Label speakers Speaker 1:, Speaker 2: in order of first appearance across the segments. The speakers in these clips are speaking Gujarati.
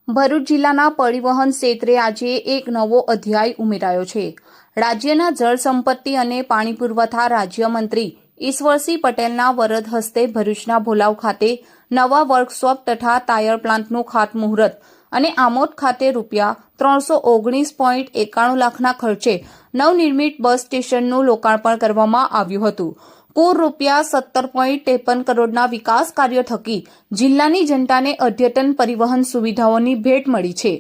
Speaker 1: ભરૂચ જિલ્લાના પરિવહન ક્ષેત્રે આજે એક નવો અધ્યાય ઉમેરાયો છે। રાજ્યના જળ સંપત્તિ અને પાણી પુરવઠા રાજ્યમંત્રી ઈશ્વરસિંહ પટેલના વરદ હસ્તે ભરૂચના ભોલાવ ખાતે નવા વર્કશોપ તથા ટાયર પ્લાન્ટનું ખાતમુહૂર્ત અને આમોદ ખાતે ₹319.91 લાખના ખર્ચે નવનિર્મિત બસ સ્ટેશનનું લોકાર્પણ કરવામાં આવ્યું હતું। કુલ ₹17.53 કરોડના વિકાસ કાર્યો થકી જિલ્લાની જનતાને અદ્યતન પરિવહન સુવિધાઓની ભેટ મળી છે।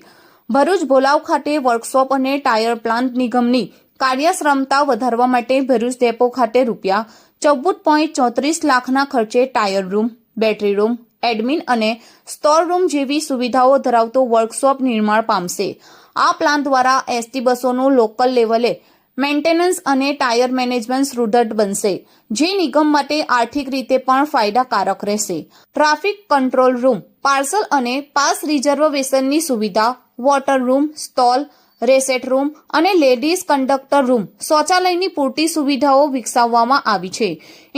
Speaker 1: ભરૂચ ભોલાવ ખાતે વર્કશોપ અને ટાયર પ્લાન્ટ નિગમની કાર્યક્ષમતા વધારવા માટે ભરૂચ ડેપો ખાતે ₹14.34 લાખના ખર્ચે tyre room, battery room, admin અને સ્ટોર રૂમ જેવી સુવિધાઓ ધરાવતો વર્કશોપ નિર્માણ પામશે। આ પ્લાન્ટ દ્વારા એસટી બસોનું લોકલ લેવલે મેન્ટેનન્સ અને ટાયર મેનેજમેન્ટ સુદૃઢ બનશે, જે નિગમ માટે આર્થિક રીતે પણ ફાયદાકારક રહેશે। ટ્રાફિક કંટ્રોલ રૂમ, પાર્સલ અને પાસ રિઝર્વેશનની સુવિધા, વોટર રૂમ, સ્ટોલ, રેસેટ રૂમ અને લેડીઝ કંડક્ટર રૂમ, શૌચાલયની પૂરતી સુવિધાઓ વિકસાવવામાં આવી છે।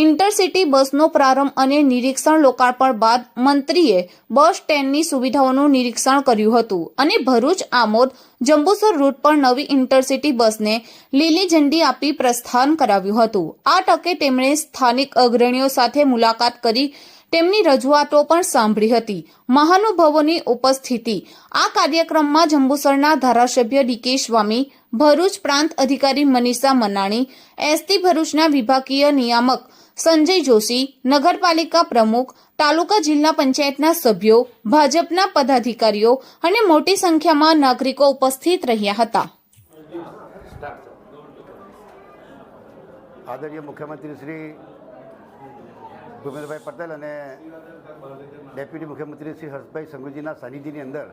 Speaker 1: ઇન્ટરસિટી બસનો પ્રારંભ અને નિરીક્ષણ લોકાર્પણ બાદ મંત્રીએ બસ સ્ટેન્ડની સુવિધાઓનું નિરીક્ષણ કર્યું હતું અને ભરૂચ આમોદ જંબુસર રૂટ પર નવી ઇન્ટરસિટી બસને લીલી ઝંડી આપી પ્રસ્થાન કરાવ્યું હતું। આ તકે તેમણે સ્થાનિક અગ્રણીઓ સાથે મુલાકાત કરી તેમની રજૂઆતો પણ સાંભળી હતી। મહાનુભાવોની ઉપસ્થિતિ। આ કાર્યક્રમમાં જંબુસરના ધારાસભ્ય ડીકે સ્વામી, ભરૂચ પ્રાંત અધિકારી મનીષા મનાણી, એસટી ભરૂચના વિભાગીય નિયામક સંજય જોશી, નગરપાલિકા પ્રમુખ, તાલુકા જિલ્લા પંચાયતના સભ્યો, ભાજપના પદાધિકારીઓ અને મોટી સંખ્યામાં નાગરિકો ઉપસ્થિત રહ્યા હતા।
Speaker 2: આદરણીય મુખ્યમંત્રી શ્રી ભૂપેન્દ્રભાઈ પટેલ અને ડેપ્યુટી મુખ્યમંત્રી શ્રી હર્ષભાઈ સંઘવીજીના સાનિધ્યની અંદર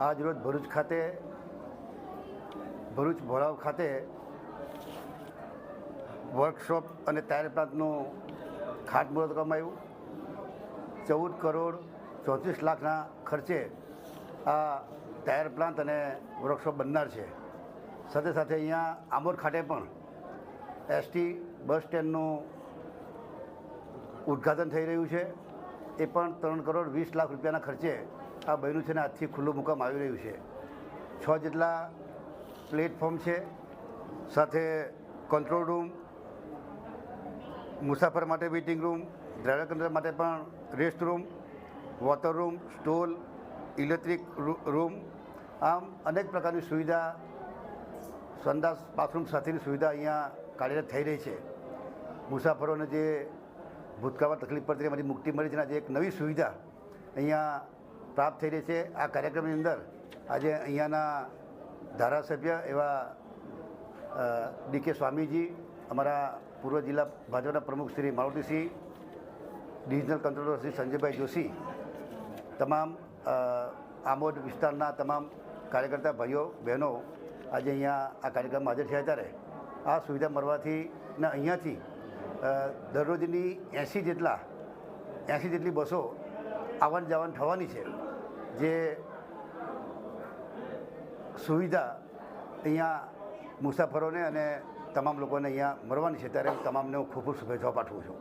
Speaker 2: આજ રોજ ભરૂચ ભોલાવ ખાતે વર્કશોપ અને ટાયર પ્લાન્ટનું ખાતમુહૂર્ત કરવામાં આવ્યું। 14 કરોડ 34 લાખના ખર્ચે આ ટાયર પ્લાન્ટ અને વર્કશોપ બનનાર છે। સાથે સાથે અહીંયા આમોદ ખાતે પણ એસટી બસ સ્ટેન્ડનું ઉદ્ઘાટન થઈ રહ્યું છે। એ પણ 3 કરોડ 20 લાખ રૂપિયાના ખર્ચે આ બન્યું છે અને આજથી ખુલ્લું મૂકવામાં આવી રહ્યું છે। 6 જેટલા પ્લેટફોર્મ છે, સાથે કંટ્રોલ રૂમ, મુસાફર માટે વેઇટિંગ રૂમ, ડ્રાઈવર કંટ્રોલ માટે પણ rest room, water room, stall, electric room, આમ અનેક પ્રકારની સુવિધા, સંડાસ બાથરૂમ સાથેની સુવિધા અહીંયા કાર્યરત થઈ રહી છે। મુસાફરોને જે ભૂતકાળમાં તકલીફ પડતી એમાંથી મુક્તિ મળી છે, આજે એક નવી સુવિધા અહીંયા પ્રાપ્ત થઈ રહી છે। આ કાર્યક્રમની અંદર આજે અહીંયાના ધારાસભ્ય એવા ડીકે સ્વામીજી, અમારા પૂર્વ જિલ્લા ભાજપના પ્રમુખ શ્રી મારુતિસિંહ, ડિવિઝનલ કંટ્રોલર શ્રી સંજયભાઈ જોશી, તમામ આમોદ વિસ્તારના તમામ કાર્યકર્તા ભાઈઓ બહેનો આજે અહીંયા આ કાર્યક્રમમાં હાજર થયા। ત્યારે આ સુવિધા મળવાથી ને અહીંયાથી દરરોજની 80 જેટલી બસો આવન જાવન થવાની છે, જે સુવિધા અહીંયા મુસાફરોને અને તમામ લોકોને અહીંયા મળવાની છે। ત્યારે તમામને હું ખૂબ ખૂબ શુભેચ્છાઓ પાઠવું છું।